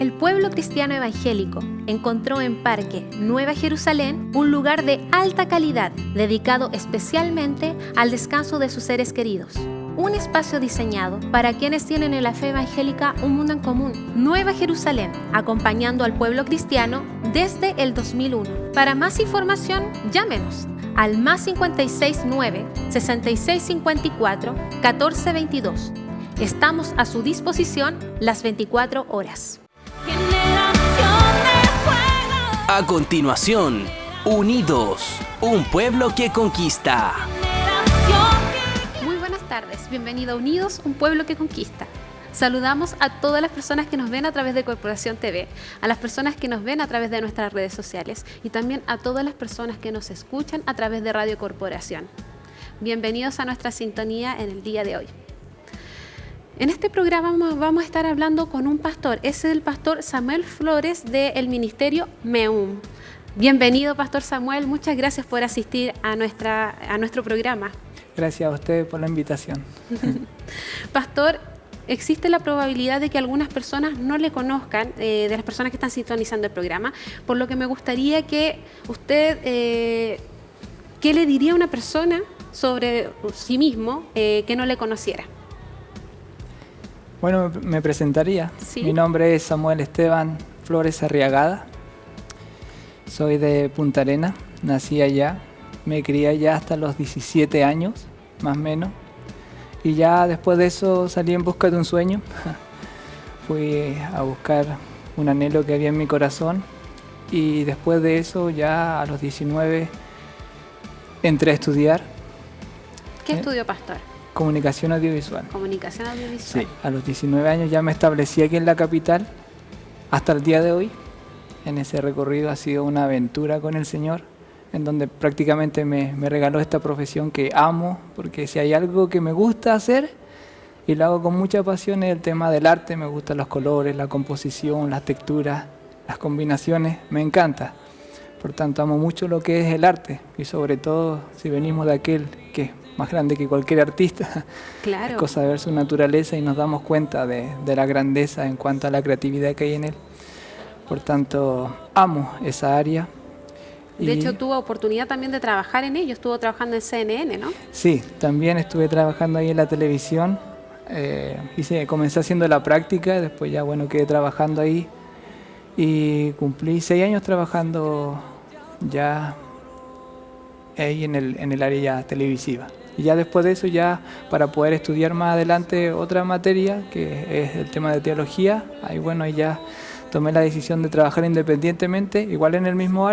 El pueblo cristiano evangélico encontró en Parque Nueva Jerusalén un lugar de alta calidad dedicado especialmente al descanso de sus seres queridos. Un espacio diseñado para quienes tienen en la fe evangélica un mundo en común. Nueva Jerusalén, acompañando al pueblo cristiano desde el 2001. Para más información, llámenos al +56 9 66 54 14 22. Estamos a su disposición las 24 horas. A continuación, Unidos, un pueblo que conquista. Muy buenas tardes, bienvenido a Unidos, un pueblo que conquista. Saludamos a todas las personas que nos ven a través de Corporación TV, a las personas que nos ven a través de nuestras redes sociales y también a todas las personas que nos escuchan a través de Radio Corporación. Bienvenidos a nuestra sintonía en el día de hoy. En este programa vamos a estar hablando con un pastor, es el pastor Samuel Flores del ministerio MEUM. Bienvenido, pastor Samuel, muchas gracias por asistir a nuestro programa. Gracias a ustedes por la invitación. Pastor, existe la probabilidad de que algunas personas no le conozcan, de las personas que están sintonizando el programa, por lo que me gustaría que usted, ¿qué le diría a una persona sobre sí mismo que no le conociera? Bueno, me presentaría. ¿Sí? Mi nombre es Samuel Esteban Flores Arriagada. Soy de Punta Arenas, nací allá. Me crié allá hasta los 17 años, más o menos. Y ya después de eso salí en busca de un sueño. Fui a buscar un anhelo que había en mi corazón. Y después de eso, ya a los 19, entré a estudiar. ¿Qué estudió, pastor? Comunicación audiovisual. Comunicación audiovisual. Sí, a los 19 años ya me establecí aquí en la capital, hasta el día de hoy. En ese recorrido ha sido una aventura con el Señor, en donde prácticamente me regaló esta profesión que amo, porque si hay algo que me gusta hacer, y lo hago con mucha pasión, es el tema del arte. Me gustan los colores, la composición, las texturas, las combinaciones, me encanta. Por tanto, amo mucho lo que es el arte, y sobre todo si venimos de aquel que es más grande que cualquier artista. Claro. Es cosa de ver su naturaleza y nos damos cuenta de la grandeza en cuanto a la creatividad que hay en él. Por tanto, amo esa área. De hecho, tuvo oportunidad también de trabajar en ello, estuvo trabajando en CNN, ¿no? Sí, también estuve trabajando ahí en la televisión. Comencé haciendo la práctica, después ya quedé trabajando ahí. Y cumplí 6 años trabajando ya ahí en el área ya televisiva. Y ya después de eso, ya para poder estudiar más adelante otra materia, que es el tema de teología, ahí ya tomé la decisión de trabajar independientemente, igual en la misma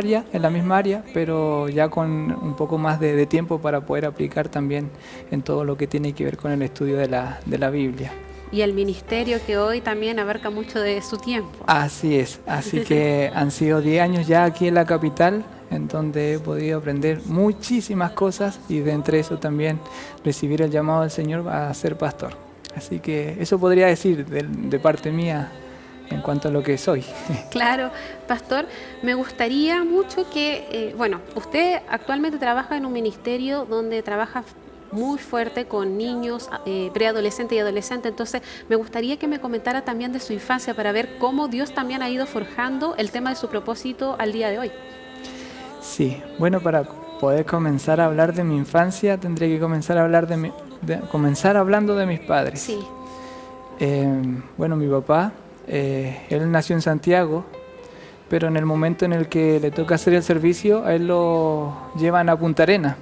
área, pero ya con un poco más de tiempo para poder aplicar también en todo lo que tiene que ver con el estudio de la Biblia. Y el ministerio que hoy también abarca mucho de su tiempo. Así es, así que han sido 10 años ya aquí en la capital, en donde he podido aprender muchísimas cosas y de entre eso también recibir el llamado del Señor a ser pastor. Así que eso podría decir de parte mía en cuanto a lo que soy. Claro, pastor, me gustaría mucho que, usted actualmente trabaja en un ministerio donde trabaja muy fuerte con niños, preadolescentes y adolescentes, entonces me gustaría que me comentara también de su infancia para ver cómo Dios también ha ido forjando el tema de su propósito al día de hoy. Sí, para poder comenzar a hablar de mi infancia tendré que comenzar a hablar comenzar hablando de mis padres. Sí. Mi papá, él nació en Santiago, pero en el momento en el que le toca hacer el servicio, a él lo llevan a Punta Arenas.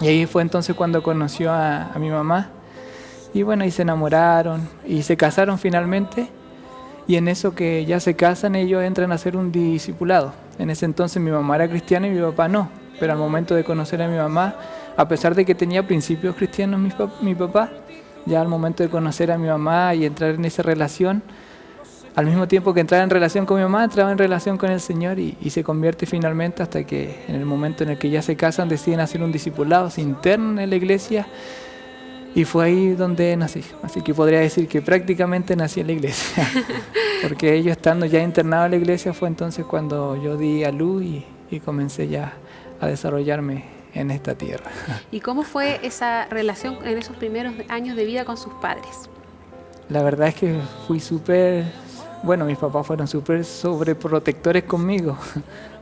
Y ahí fue entonces cuando conoció a mi mamá. Y y se enamoraron y se casaron finalmente. Y en eso que ya se casan, ellos entran a hacer un discipulado. En ese entonces mi mamá era cristiana y mi papá no. Pero al momento de conocer a mi mamá, a pesar de que tenía principios cristianos mi papá, ya al momento de conocer a mi mamá y entrar en esa relación, al mismo tiempo que entraba en relación con mi mamá, entraba en relación con el Señor y se convierte finalmente hasta que en el momento en el que ya se casan deciden hacer un discipulado, se internan en la iglesia y fue ahí donde nací. Así que podría decir que prácticamente nací en la iglesia, porque ellos estando ya internados en la iglesia fue entonces cuando yo di a luz y comencé ya a desarrollarme en esta tierra. ¿Y cómo fue esa relación en esos primeros años de vida con sus padres? La verdad es que fui súper Bueno, mis papás fueron súper sobreprotectores conmigo.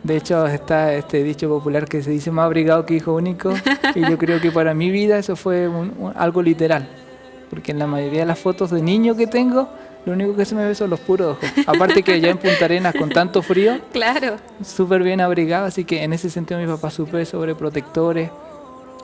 De hecho, está este dicho popular que se dice más abrigado que hijo único, y yo creo que para mi vida eso fue algo literal, porque en la mayoría de las fotos de niño que tengo, lo único que se me ve son los puros ojos. Aparte que allá en Punta Arenas con tanto frío, Claro. súper bien abrigado, así que en ese sentido mis papás súper sobreprotectores,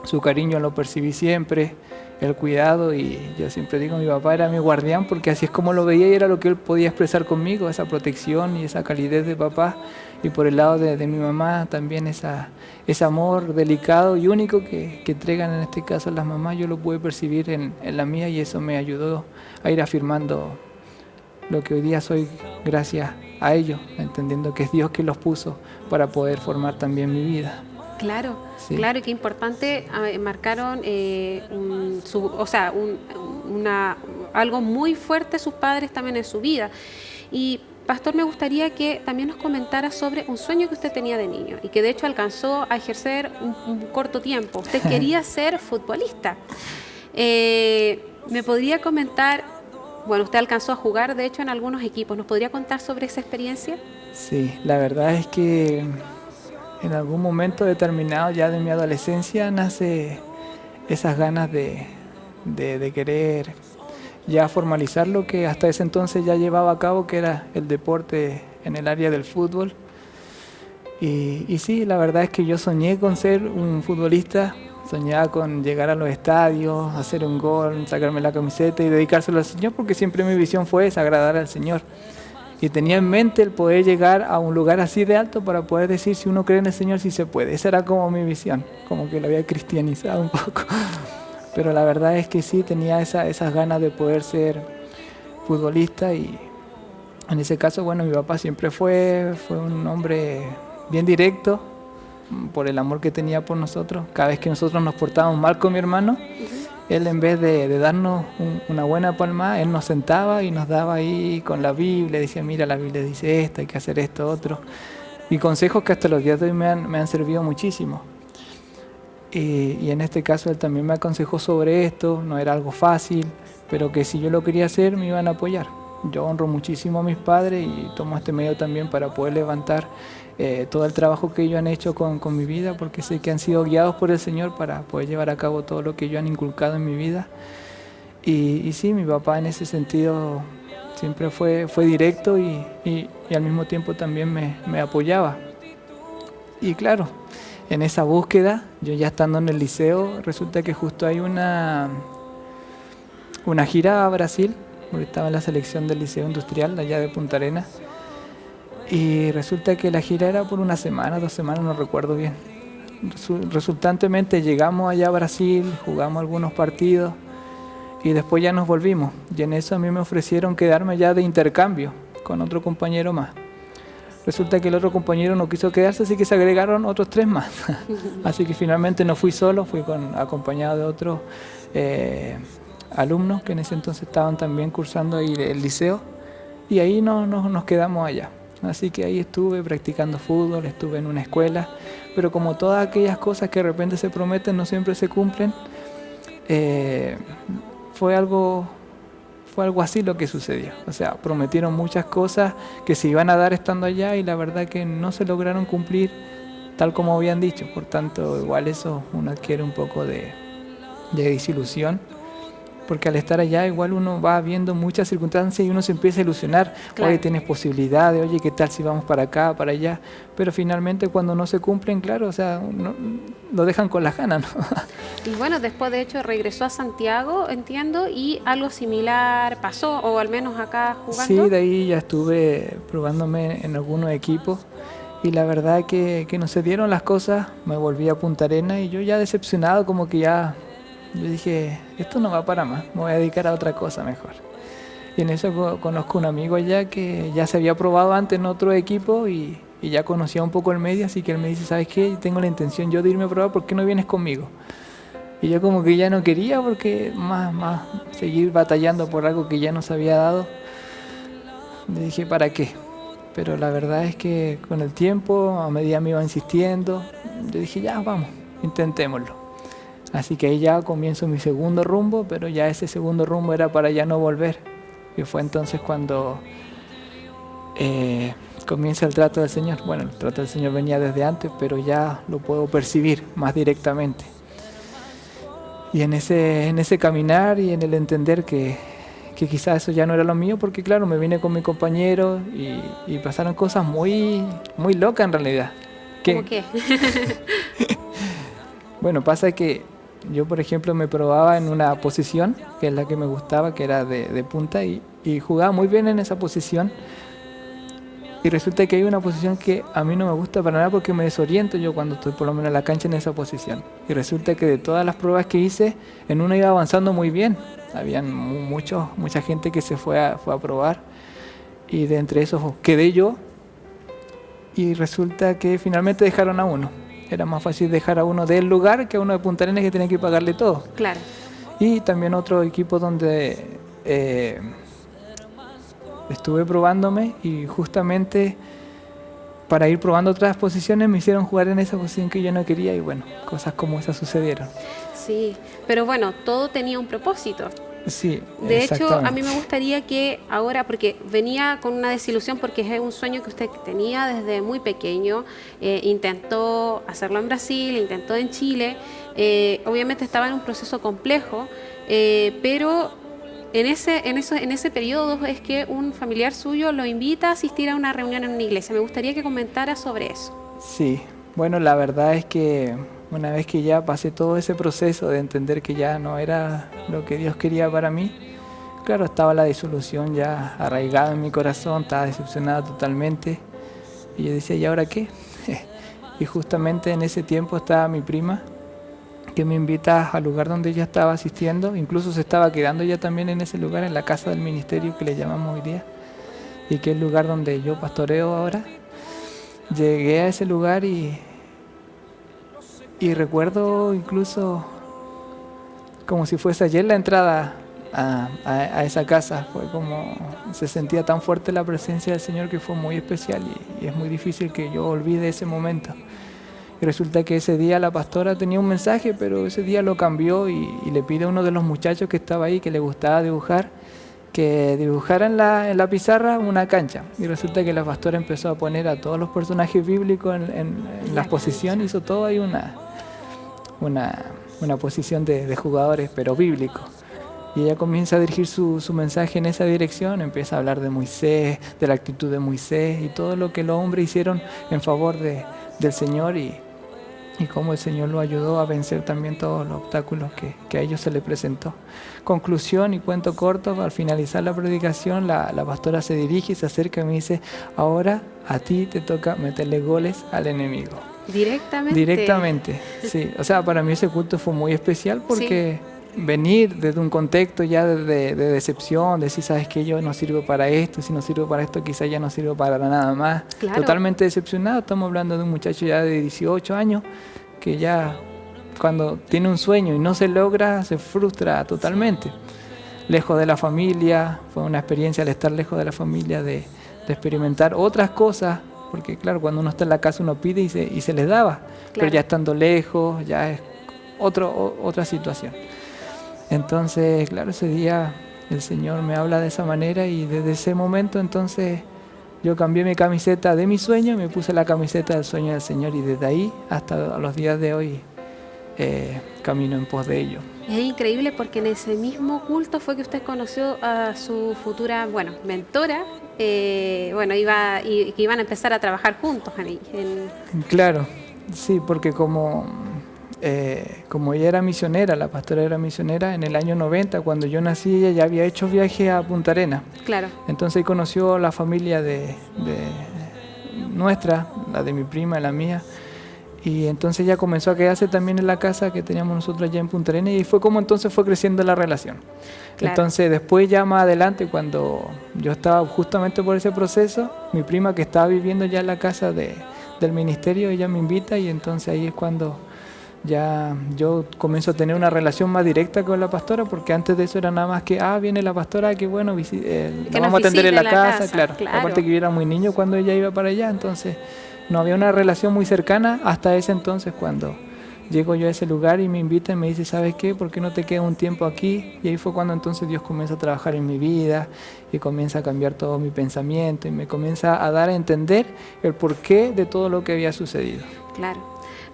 su cariño lo percibí siempre, el cuidado, y yo siempre digo, mi papá era mi guardián porque así es como lo veía y era lo que él podía expresar conmigo, esa protección y esa calidez de papá. Y por el lado de mi mamá también ese amor delicado y único que entregan en este caso las mamás, yo lo pude percibir en la mía, y eso me ayudó a ir afirmando lo que hoy día soy gracias a ellos, entendiendo que es Dios quien los puso para poder formar también mi vida. Claro, Sí. claro, y qué importante, marcaron algo muy fuerte sus padres también en su vida. Y Pastor, me gustaría que también nos comentara sobre un sueño que usted tenía de niño y que de hecho alcanzó a ejercer un corto tiempo. Usted quería ser futbolista. ¿Me podría comentar? Bueno, usted alcanzó a jugar de hecho en algunos equipos. ¿Nos podría contar sobre esa experiencia? Sí, la verdad es que en algún momento determinado ya de mi adolescencia nace esas ganas de querer ya formalizar lo que hasta ese entonces ya llevaba a cabo, que era el deporte en el área del fútbol. Y sí, la verdad es que yo soñé con ser un futbolista, soñaba con llegar a los estadios, hacer un gol, sacarme la camiseta y dedicárselo al Señor, porque siempre mi visión fue esa, agradar al Señor. Y tenía en mente el poder llegar a un lugar así de alto para poder decir, si uno cree en el Señor, sí se puede. Esa era como mi visión, como que lo había cristianizado un poco. Pero la verdad es que sí, tenía esas ganas de poder ser futbolista, y en ese caso, bueno, mi papá siempre fue un hombre bien directo por el amor que tenía por nosotros. Cada vez que nosotros nos portábamos mal con mi hermano, él en vez de darnos una buena palmada, él nos sentaba y nos daba ahí con la Biblia, decía, mira, la Biblia dice esto, hay que hacer esto, otro. Y consejos que hasta los días de hoy me han servido muchísimo. Y en este caso él también me aconsejó sobre esto, no era algo fácil, pero que si yo lo quería hacer me iban a apoyar. Yo honro muchísimo a mis padres y tomo este medio también para poder levantar todo el trabajo que ellos han hecho con mi vida, porque sé que han sido guiados por el Señor para poder llevar a cabo todo lo que ellos han inculcado en mi vida. Y sí, mi papá en ese sentido siempre fue directo y al mismo tiempo también me apoyaba. Y claro, en esa búsqueda, yo ya estando en el liceo, resulta que justo hay una gira a Brasil, porque estaba en la selección del Liceo Industrial de allá de Punta Arenas, y resulta que la gira era por 1 semana, 2 semanas, no recuerdo bien. Resultantemente llegamos allá a Brasil, jugamos algunos partidos y después ya nos volvimos, y en eso a mí me ofrecieron quedarme ya de intercambio con otro compañero más. Resulta que el otro compañero no quiso quedarse, así que se agregaron otros 3 más. Así que finalmente no fui solo, fui acompañado de otros alumnos que en ese entonces estaban también cursando ahí el liceo, y ahí nos quedamos allá. Así que ahí estuve practicando fútbol, estuve en una escuela, pero como todas aquellas cosas que de repente se prometen no siempre se cumplen, fue algo así lo que sucedió. O sea, prometieron muchas cosas que se iban a dar estando allá y la verdad que no se lograron cumplir tal como habían dicho. Por tanto, igual eso uno adquiere un poco de desilusión, porque al estar allá igual uno va viendo muchas circunstancias y uno se empieza a ilusionar. Claro. Oye, tienes posibilidades, oye, ¿qué tal si vamos para acá, para allá? Pero finalmente cuando no se cumplen, claro, o sea, lo dejan con las ganas, ¿no? Y bueno, después de hecho regresó a Santiago, entiendo, y algo similar pasó, o al menos acá jugando. Sí, de ahí ya estuve probándome en algunos equipos y la verdad que no se dieron las cosas. Me volví a Punta Arenas y yo ya decepcionado, como que yo dije, esto no va para más, me voy a dedicar a otra cosa mejor. Y en eso conozco un amigo allá que ya se había probado antes en otro equipo y ya conocía un poco el medio, así que él me dice, ¿sabes qué? Tengo la intención yo de irme a probar, ¿por qué no vienes conmigo? Y yo como que ya no quería, porque más seguir batallando por algo que ya nos había dado. Le dije, ¿para qué? Pero la verdad es que con el tiempo, a medida me iba insistiendo, yo dije, ya, vamos, intentémoslo. Así que ahí ya comienzo mi segundo rumbo, pero ya ese segundo rumbo era para ya no volver. Y fue entonces cuando comienza el trato del Señor. Bueno, el trato del Señor venía desde antes, pero ya lo puedo percibir más directamente. Y en ese caminar y en el entender que quizás eso ya no era lo mío, porque claro, me vine con mi compañero y pasaron cosas muy, muy locas en realidad. ¿Cómo qué? Bueno, pasa que yo, por ejemplo, me probaba en una posición, que es la que me gustaba, que era de punta, y jugaba muy bien en esa posición. Y resulta que hay una posición que a mí no me gusta para nada porque me desoriento yo cuando estoy por lo menos en la cancha en esa posición. Y resulta que de todas las pruebas que hice, en una iba avanzando muy bien. Habían mucha gente que se fue a probar. Y de entre esos quedé yo. Y resulta que finalmente dejaron a uno. Era más fácil dejar a uno del lugar que a uno de Punta Arenas que tenía que pagarle todo. Claro. Y también otro equipo donde estuve probándome y justamente para ir probando otras posiciones me hicieron jugar en esa posición que yo no quería y bueno, cosas como esas sucedieron. Sí, pero bueno, todo tenía un propósito. Sí, de hecho, a mí me gustaría que ahora, porque venía con una desilusión porque es un sueño que usted tenía desde muy pequeño, intentó hacerlo en Brasil, intentó en Chile, obviamente estaba en un proceso complejo, pero en ese periodo es que un familiar suyo lo invita a asistir a una reunión en una iglesia. Me gustaría que comentara sobre eso. Sí, bueno, la verdad es que una vez que ya pasé todo ese proceso de entender que ya no era lo que Dios quería para mí, claro, estaba la disolución ya arraigada en mi corazón, estaba decepcionada totalmente. Y yo decía, ¿y ahora qué? Y justamente en ese tiempo estaba mi prima, que me invita al lugar donde ella estaba asistiendo, incluso se estaba quedando ella también en ese lugar, en la casa del ministerio que le llamamos hoy día, y que es el lugar donde yo pastoreo ahora. Llegué a ese lugar y recuerdo incluso como si fuese ayer la entrada a esa casa. Fue como, se sentía tan fuerte la presencia del Señor que fue muy especial y es muy difícil que yo olvide ese momento. Y resulta que ese día la pastora tenía un mensaje, pero ese día lo cambió y le pide a uno de los muchachos que estaba ahí, que le gustaba dibujar, que dibujara en la pizarra una cancha. Y resulta que la pastora empezó a poner a todos los personajes bíblicos en las posiciones, hizo todo ahí una posición de jugadores, pero bíblicos. Y ella comienza a dirigir su mensaje en esa dirección, empieza a hablar de Moisés, de la actitud de Moisés y todo lo que los hombres hicieron en favor del Señor y cómo el Señor lo ayudó a vencer también todos los obstáculos que a ellos se les presentó. Conclusión y cuento corto, al finalizar la predicación, la pastora se dirige y se acerca y me dice, ahora a ti te toca meterle goles al enemigo. ¿Directamente? Directamente, sí. O sea, para mí ese culto fue muy especial porque venir desde un contexto ya de decepción, de si sabes que yo no sirvo para esto, si no sirvo para esto quizás ya no sirvo para nada más. Claro. Totalmente decepcionado, estamos hablando de un muchacho ya de 18 años que ya cuando tiene un sueño y no se logra se frustra totalmente. Lejos de la familia, fue una experiencia al estar lejos de la familia de experimentar otras cosas, porque claro, cuando uno está en la casa uno pide y se les daba, claro. Pero ya estando lejos ya es otra situación. Entonces, claro, ese día el Señor me habla de esa manera y desde ese momento entonces yo cambié mi camiseta de mi sueño y me puse la camiseta del sueño del Señor y desde ahí hasta los días de hoy camino en pos de ello. Es increíble porque en ese mismo culto fue que usted conoció a su futura, mentora, que iban a empezar a trabajar juntos. Claro, sí, porque como ella era misionera, la pastora era misionera, en el año 90, cuando yo nací, ella ya había hecho viaje a Punta Arenas. Claro. Entonces ahí conoció la familia de nuestra, la de mi prima, la mía, y entonces ella comenzó a quedarse también en la casa que teníamos nosotros allá en Punta Arenas y fue como entonces fue creciendo la relación. Claro. Entonces después ya más adelante, cuando yo estaba justamente por ese proceso, mi prima que estaba viviendo ya en la casa del ministerio, ella me invita y entonces ahí es cuando ya yo comienzo a tener una relación más directa con la pastora, porque antes de eso era nada más que, viene la pastora, que bueno, vamos a atender en la casa, claro. Aparte que yo era muy niño cuando ella iba para allá, entonces no había una relación muy cercana hasta ese entonces cuando llego yo a ese lugar y me invita y me dice, ¿sabes qué? ¿Por qué no te quedas un tiempo aquí? Y ahí fue cuando entonces Dios comienza a trabajar en mi vida y comienza a cambiar todo mi pensamiento y me comienza a dar a entender el porqué de todo lo que había sucedido. Claro.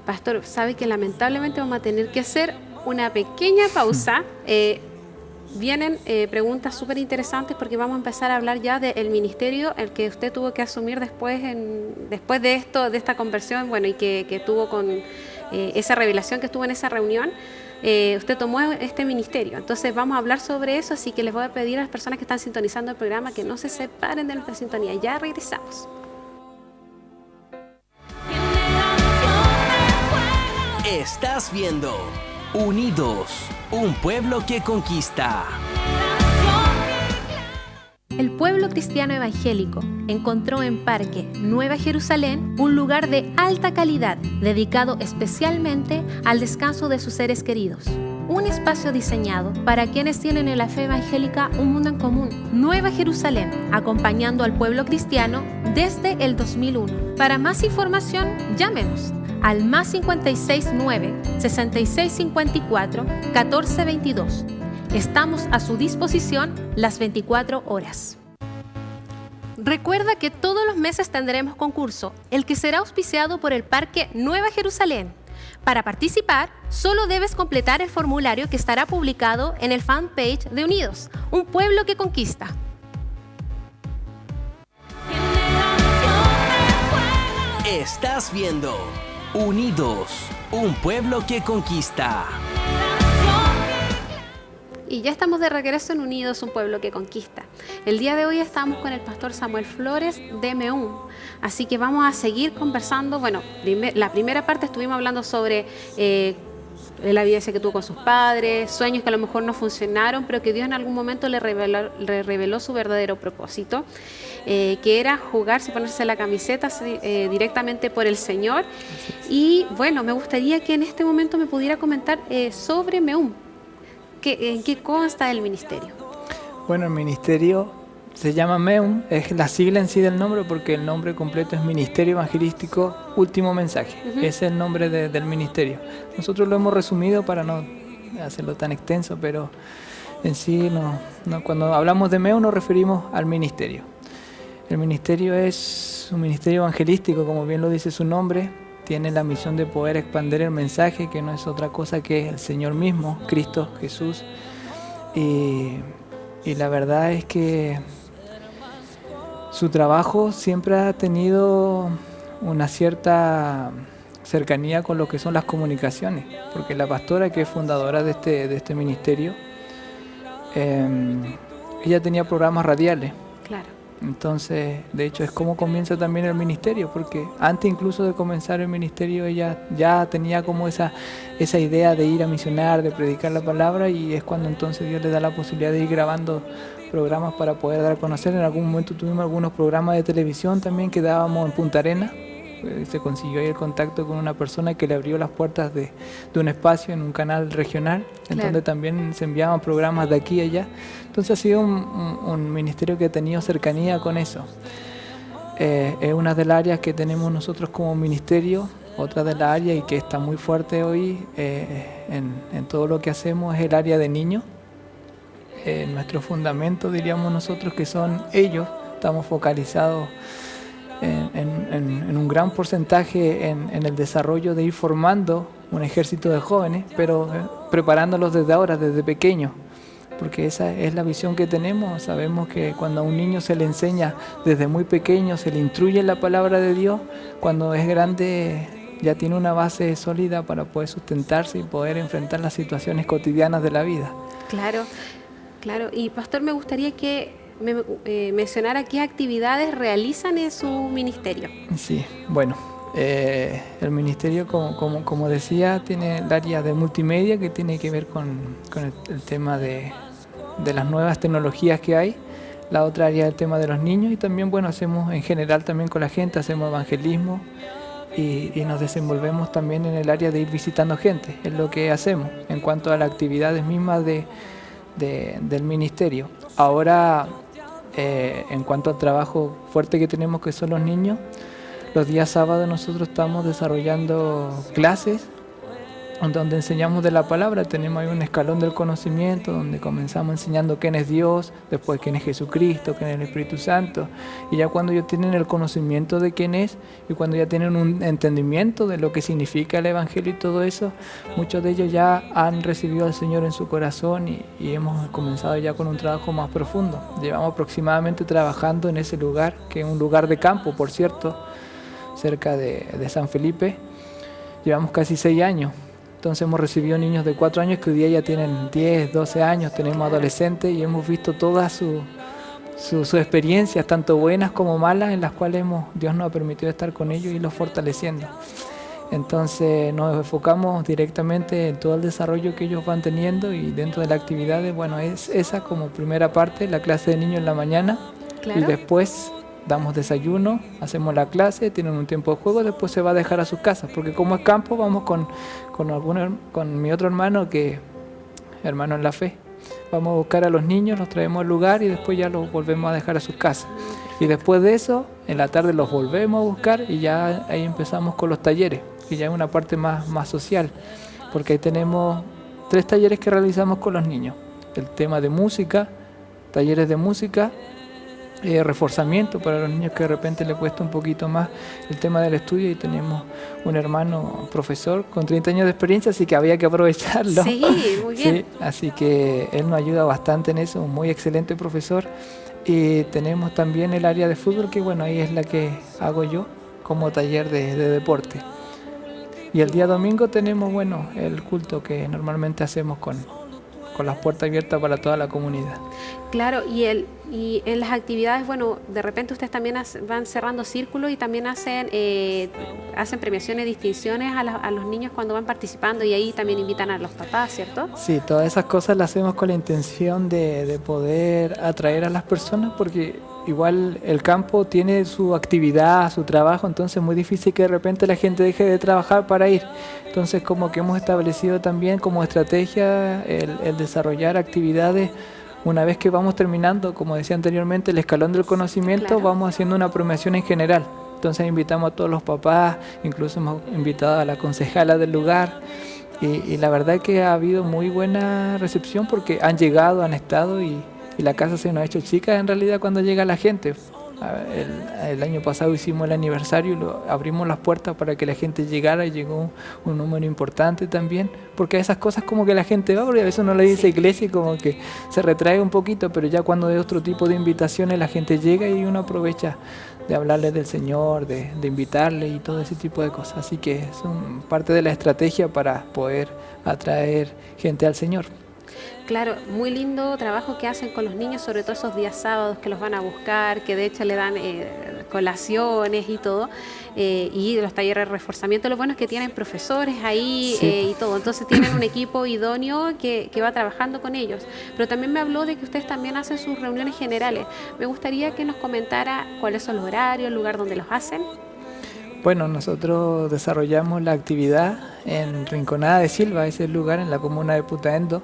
Pastor, sabe que lamentablemente vamos a tener que hacer una pequeña pausa. Vienen preguntas súper interesantes porque vamos a empezar a hablar ya del ministerio, el que usted tuvo que asumir después de esto, de esta conversión, bueno, y que tuvo con esa revelación que estuvo en esa reunión. Usted tomó este ministerio, entonces vamos a hablar sobre eso, así que les voy a pedir a las personas que están sintonizando el programa que no se separen de nuestra sintonía. Ya regresamos. Estás viendo Unidos, un pueblo que conquista. El pueblo cristiano evangélico encontró en Parque Nueva Jerusalén un lugar de alta calidad, dedicado especialmente al descanso de sus seres queridos. Un espacio diseñado para quienes tienen en la fe evangélica un mundo en común. Nueva Jerusalén, acompañando al pueblo cristiano desde el 2001. Para más información, llámenos al +569 6654 1422. Estamos a su disposición las 24 horas. Recuerda que todos los meses tendremos concurso, el que será auspiciado por el Parque Nueva Jerusalén. Para participar, solo debes completar el formulario que estará publicado en el fanpage de Unidos, un pueblo que conquista. Estás viendo Unidos, un pueblo que conquista. Y ya estamos de regreso en Unidos, un pueblo que conquista. El día de hoy estamos con el pastor Samuel Flores de MEUM. Así que vamos a seguir conversando. Bueno, la primera parte estuvimos hablando sobre la vivencia que tuvo con sus padres, sueños que a lo mejor no funcionaron, pero que Dios en algún momento le reveló su verdadero propósito, que era jugarse y ponerse la camiseta directamente por el Señor. Y bueno, me gustaría que en este momento me pudiera comentar sobre MEUM. ¿En qué consta el ministerio? Bueno, el ministerio se llama MEUM, es la sigla en sí del nombre porque el nombre completo es Ministerio Evangelístico Último Mensaje. Ese es el nombre del ministerio. Nosotros lo hemos resumido para no hacerlo tan extenso, pero en sí cuando hablamos de MEUM nos referimos al ministerio. El ministerio es un ministerio evangelístico, como bien lo dice su nombre. Tiene la misión de poder expandir el mensaje, que no es otra cosa que el Señor mismo, Cristo Jesús. Y la verdad es que su trabajo siempre ha tenido una cierta cercanía con lo que son las comunicaciones, porque la pastora que es fundadora de este ministerio, ella tenía programas radiales. Claro. Entonces, de hecho, es como comienza también el ministerio, porque antes incluso de comenzar el ministerio ella ya tenía como esa idea de ir a misionar, de predicar la palabra, y es cuando entonces Dios le da la posibilidad de ir grabando programas para poder dar a conocer. En algún momento tuvimos algunos programas de televisión también que dábamos en Punta Arenas. Se consiguió ahí el contacto con una persona que le abrió las puertas de un espacio en un canal regional, en donde también se enviaban programas de aquí y allá. Entonces ha sido un ministerio que ha tenido cercanía con eso. Es una de las áreas que tenemos nosotros como ministerio. Otra de las áreas, y que está muy fuerte hoy en todo lo que hacemos, es el área de niños. Nuestro fundamento, diríamos nosotros, que son ellos. Estamos focalizados en un gran porcentaje en el desarrollo de ir formando un ejército de jóvenes, pero preparándolos desde ahora, desde pequeños, porque esa es la visión que tenemos. Sabemos que cuando a un niño se le enseña desde muy pequeño, se le instruye en la palabra de Dios, cuando es grande ya tiene una base sólida para poder sustentarse y poder enfrentar las situaciones cotidianas de la vida. Claro, claro. Y pastor, me gustaría que mencionara qué actividades realizan en su ministerio. Sí, bueno, el ministerio, como decía, tiene el área de multimedia, que tiene que ver con el tema de las nuevas tecnologías que hay. La otra área es el tema de los niños, y también, bueno, hacemos en general también con la gente, hacemos evangelismo y nos desenvolvemos también en el área de ir visitando gente. Es lo que hacemos en cuanto a las actividades mismas del ministerio. Ahora, en cuanto al trabajo fuerte que tenemos, que son los niños, los días sábados nosotros estamos desarrollando clases donde enseñamos de la palabra. Tenemos ahí un escalón del conocimiento donde comenzamos enseñando quién es Dios, después quién es Jesucristo, quién es el Espíritu Santo, y ya cuando ellos tienen el conocimiento de quién es y cuando ya tienen un entendimiento de lo que significa el Evangelio y todo eso, muchos de ellos ya han recibido al Señor en su corazón y hemos comenzado ya con un trabajo más profundo. Llevamos aproximadamente trabajando en ese lugar, que es un lugar de campo, por cierto, cerca de San Felipe. Llevamos casi 6 años. Entonces hemos recibido niños de 4 años que hoy día ya tienen 10, 12 años, tenemos adolescentes y hemos visto todas sus experiencias, tanto buenas como malas, en las cuales Dios nos ha permitido estar con ellos y los fortaleciendo. Entonces nos enfocamos directamente en todo el desarrollo que ellos van teniendo y dentro de las actividades, bueno, es esa como primera parte, la clase de niños en la mañana. Claro. Y después damos desayuno, hacemos la clase, tienen un tiempo de juego, después se va a dejar a sus casas, porque como es campo vamos con mi otro hermano, que hermano en la fe, vamos a buscar a los niños, los traemos al lugar y después ya los volvemos a dejar a sus casas. Y después de eso, en la tarde los volvemos a buscar y ya ahí empezamos con los talleres, que ya es una parte más social, porque ahí tenemos 3 talleres que realizamos con los niños. El tema de música, talleres de música, reforzamiento para los niños que de repente les cuesta un poquito más el tema del estudio, y tenemos un hermano profesor con 30 años de experiencia, así que había que aprovecharlo. Sí, muy bien. Sí, así que él nos ayuda bastante en eso, un muy excelente profesor. Y tenemos también el área de fútbol, que bueno, ahí es la que hago yo como taller de deporte. Y el día domingo tenemos, bueno, el culto que normalmente hacemos con las puertas abiertas para toda la comunidad. Claro, y en las actividades, bueno, de repente ustedes también van cerrando círculos y también hacen premiaciones, distinciones a los niños cuando van participando, y ahí también invitan a los papás, ¿cierto? Sí, todas esas cosas las hacemos con la intención de poder atraer a las personas, porque igual el campo tiene su actividad, su trabajo, entonces es muy difícil que de repente la gente deje de trabajar para ir. Entonces como que hemos establecido también como estrategia el desarrollar actividades. Una vez que vamos terminando, como decía anteriormente, el escalón del conocimiento, claro, vamos haciendo una premiación en general. Entonces invitamos a todos los papás, incluso hemos invitado a la concejala del lugar, y la verdad es que ha habido muy buena recepción porque han llegado, han estado, y la casa se nos ha hecho chica en realidad cuando llega la gente. El año pasado hicimos el aniversario y abrimos las puertas para que la gente llegara, y llegó un número importante también, porque esas cosas como que la gente va, porque a veces uno le dice iglesia y como que se retrae un poquito, pero ya cuando hay otro tipo de invitaciones la gente llega y uno aprovecha de hablarle del Señor, de invitarle y todo ese tipo de cosas. Así que son parte de la estrategia para poder atraer gente al Señor. Claro, muy lindo trabajo que hacen con los niños, sobre todo esos días sábados que los van a buscar, que de hecho le dan colaciones y todo, y los talleres de reforzamiento. Lo bueno es que tienen profesores ahí, sí, y todo, entonces tienen un equipo idóneo que va trabajando con ellos. Pero también me habló de que ustedes también hacen sus reuniones generales. Me gustaría que nos comentara cuáles son los horarios, el lugar donde los hacen. Bueno, nosotros desarrollamos la actividad en Rinconada de Silva, ese es el lugar en la comuna de Putaendo.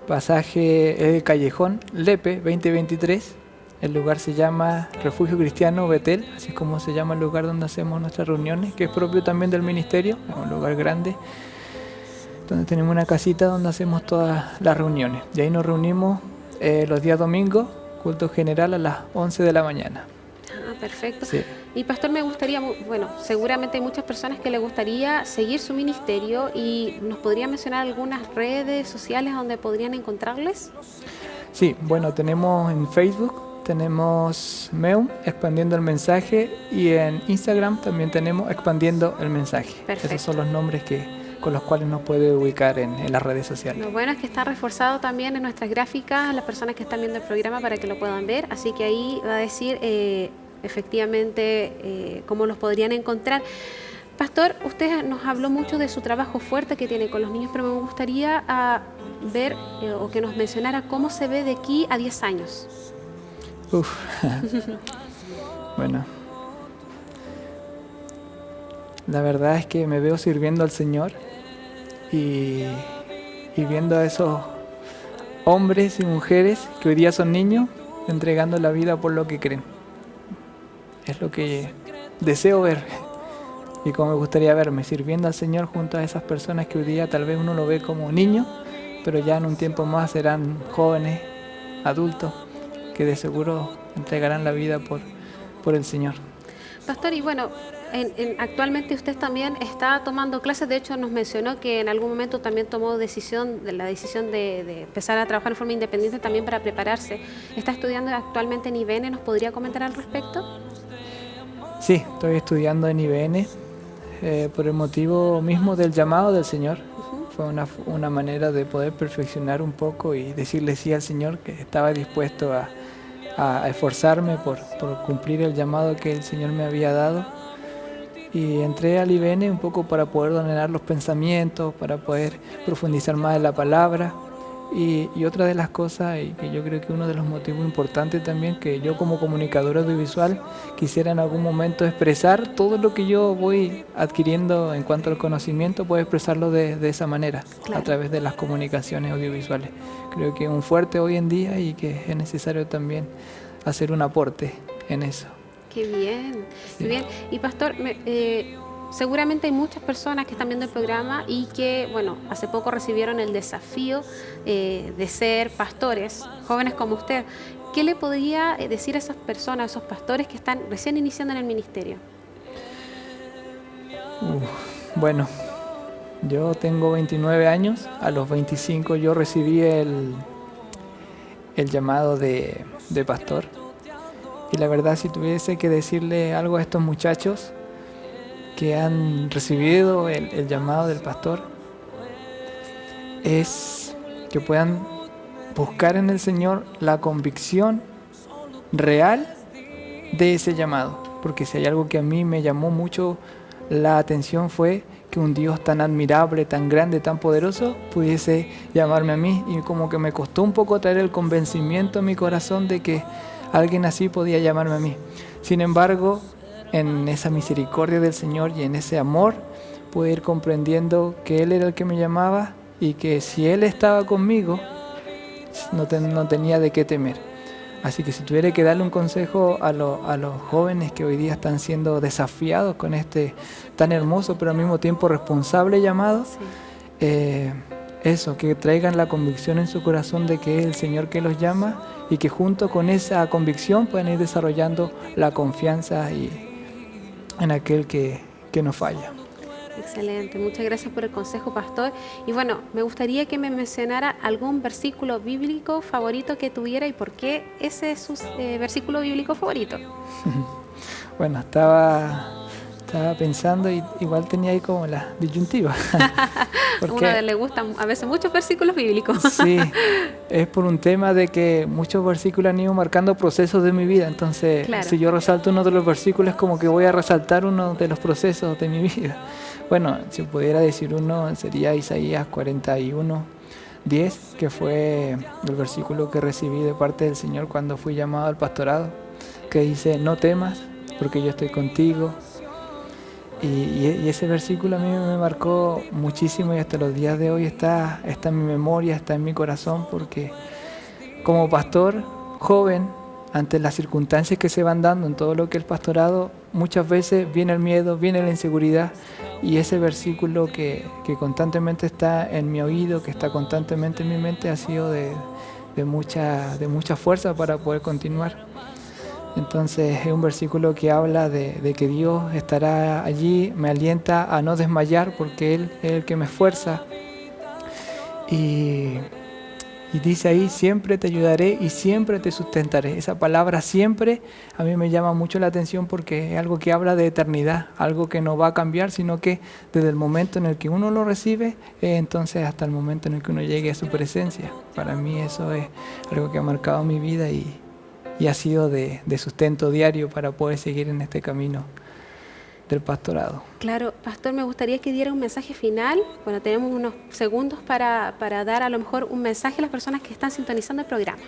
Pasaje Callejón Lepe 2023. El lugar se llama Refugio Cristiano Betel, así es como se llama el lugar donde hacemos nuestras reuniones, que es propio también del ministerio, es un lugar grande, donde tenemos una casita donde hacemos todas las reuniones. Y ahí nos reunimos los días domingos, culto general a las 11 de la mañana. Ah, perfecto. Sí. Y pastor, me gustaría, bueno, seguramente hay muchas personas que les gustaría seguir su ministerio, y ¿nos podría mencionar algunas redes sociales donde podrían encontrarles? Sí, bueno, tenemos en Facebook, tenemos MEUM, Expandiendo el Mensaje, y en Instagram también tenemos Expandiendo el Mensaje. Perfecto. Esos son los nombres con los cuales nos puede ubicar en las redes sociales. Lo bueno es que está reforzado también en nuestras gráficas, las personas que están viendo el programa, para que lo puedan ver, así que ahí va a decir efectivamente cómo los podrían encontrar. Pastor, usted nos habló mucho de su trabajo fuerte que tiene con los niños, pero me gustaría ver o que nos mencionara cómo se ve de aquí a 10 años. Bueno, la verdad es que me veo sirviendo al Señor y viendo a esos hombres y mujeres que hoy día son niños entregando la vida por lo que creen. Es lo que deseo ver. y cómo me gustaría verme sirviendo al Señor junto a esas personas que hoy día tal vez uno lo ve como niños, pero ya en un tiempo más serán jóvenes, adultos, que de seguro entregarán la vida por el Señor. Pastor, y bueno, actualmente usted también está tomando clases. De hecho, nos mencionó que en algún momento también tomó la decisión de empezar a trabajar en forma independiente también para prepararse. ¿Está estudiando actualmente en IBN? ¿Nos podría comentar al respecto? Sí, estoy estudiando en IBN por el motivo mismo del llamado del Señor. Fue una manera de poder perfeccionar un poco y decirle sí al Señor, que estaba dispuesto a esforzarme por cumplir el llamado que el Señor me había dado. Y entré al IBN un poco para poder ordenar los pensamientos, para poder profundizar más en la palabra. Y otra de las cosas, y que yo creo que uno de los motivos importantes también, que yo como comunicador audiovisual quisiera en algún momento expresar todo lo que yo voy adquiriendo en cuanto al conocimiento, puedo expresarlo de esa manera, claro, a través de las comunicaciones audiovisuales. Creo que es un fuerte hoy en día y que es necesario también hacer un aporte en eso. Qué bien, sí. Qué bien. Y pastor, seguramente hay muchas personas que están viendo el programa y que, bueno, hace poco recibieron el desafío de ser pastores, jóvenes como usted. ¿Qué le podría decir a esas personas, a esos pastores que están recién iniciando en el ministerio? Bueno, yo tengo 29 años, a los 25 yo recibí el llamado de pastor. Y la verdad, si tuviese que decirle algo a estos muchachos que han recibido el llamado del pastor, es que puedan buscar en el Señor la convicción real de ese llamado. Porque si hay algo que a mí me llamó mucho la atención fue que un Dios tan admirable, tan grande, tan poderoso pudiese llamarme a mí, y como que me costó un poco traer el convencimiento a mi corazón de que alguien así podía llamarme a mí. Sin embargo, en esa misericordia del Señor y en ese amor, pude ir comprendiendo que Él era el que me llamaba y que si Él estaba conmigo, no tenía de qué temer. Así que si tuviera que darle un consejo a los jóvenes que hoy día están siendo desafiados con este tan hermoso pero al mismo tiempo responsable llamado, sí, eso, que traigan la convicción en su corazón de que es el Señor que los llama y que junto con esa convicción puedan ir desarrollando la confianza en aquel que no falla. Excelente, muchas gracias por el consejo, pastor. Y bueno, me gustaría que me mencionara algún versículo bíblico favorito que tuviera y por qué ese es su versículo bíblico favorito. Bueno, estaba pensando y igual tenía ahí como la disyuntiva. Porque a uno le gustan a veces muchos versículos bíblicos. Sí, es por un tema de que muchos versículos han ido marcando procesos de mi vida. Entonces, claro, si yo resalto uno de los versículos, como que voy a resaltar uno de los procesos de mi vida. Bueno, si pudiera decir uno, sería Isaías 41:10, que fue el versículo que recibí de parte del Señor cuando fui llamado al pastorado, que dice: no temas, porque yo estoy contigo. Y ese versículo a mí me marcó muchísimo y hasta los días de hoy está en mi memoria, está en mi corazón, porque como pastor joven, ante las circunstancias que se van dando en todo lo que es el pastorado, muchas veces viene el miedo, viene la inseguridad, y ese versículo que constantemente está en mi oído, que está constantemente en mi mente, ha sido de mucha fuerza para poder continuar. Entonces es un versículo que habla de que Dios estará allí, me alienta a no desmayar porque Él es el que me esfuerza. Y dice ahí: siempre te ayudaré y siempre te sustentaré. Esa palabra siempre a mí me llama mucho la atención porque es algo que habla de eternidad, algo que no va a cambiar, sino que desde el momento en el que uno lo recibe, entonces hasta el momento en el que uno llegue a su presencia. Para mí eso es algo que ha marcado mi vida y ha sido de sustento diario para poder seguir en este camino del pastorado. Claro, pastor, me gustaría que diera un mensaje final. Bueno, tenemos unos segundos para dar a lo mejor un mensaje a las personas que están sintonizando el programa.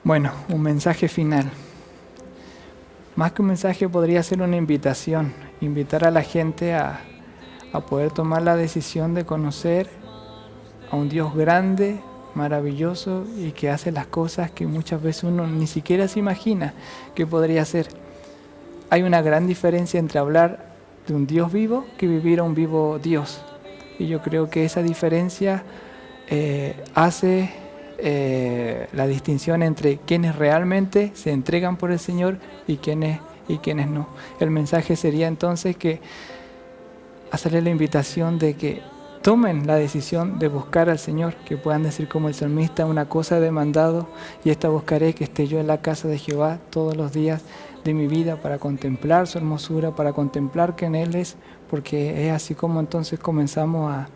Bueno, un mensaje final. Más que un mensaje podría ser una invitación. Invitar a la gente a poder tomar la decisión de conocer a un Dios grande, maravilloso y que hace las cosas que muchas veces uno ni siquiera se imagina que podría hacer. hay una gran diferencia entre hablar de un Dios vivo que vivir a un vivo Dios. Y yo creo que esa diferencia hace la distinción entre quienes realmente se entregan por el Señor y quienes no. El mensaje sería entonces que hacerle la invitación de que tomen la decisión de buscar al Señor, que puedan decir como el salmista: una cosa he demandado y esta buscaré, que esté yo en la casa de Jehová todos los días de mi vida, para contemplar su hermosura, para contemplar quién Él es, porque es así como entonces comenzamos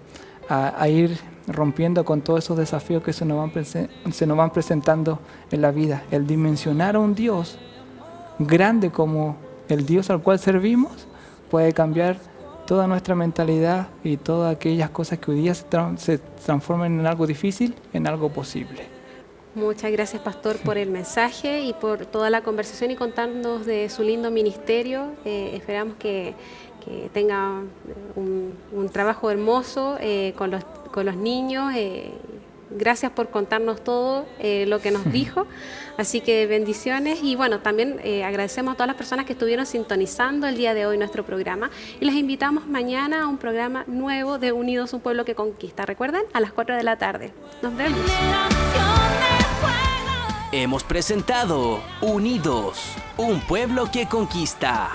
a ir rompiendo con todos esos desafíos que se nos van presentando en la vida. El dimensionar a un Dios grande como el Dios al cual servimos puede cambiar toda nuestra mentalidad y todas aquellas cosas que hoy día se transforman en algo difícil, en algo posible. Muchas gracias, Pastor, por el mensaje y por toda la conversación y contarnos de su lindo ministerio. Esperamos que tenga un trabajo hermoso con los niños. Gracias por contarnos todo lo que nos dijo. Así que bendiciones. Y bueno, también agradecemos a todas las personas que estuvieron sintonizando el día de hoy nuestro programa. Y les invitamos mañana a un programa nuevo de Unidos, un pueblo que conquista. Recuerden, a las 4 de la tarde. Nos vemos. Hemos presentado Unidos, un pueblo que conquista.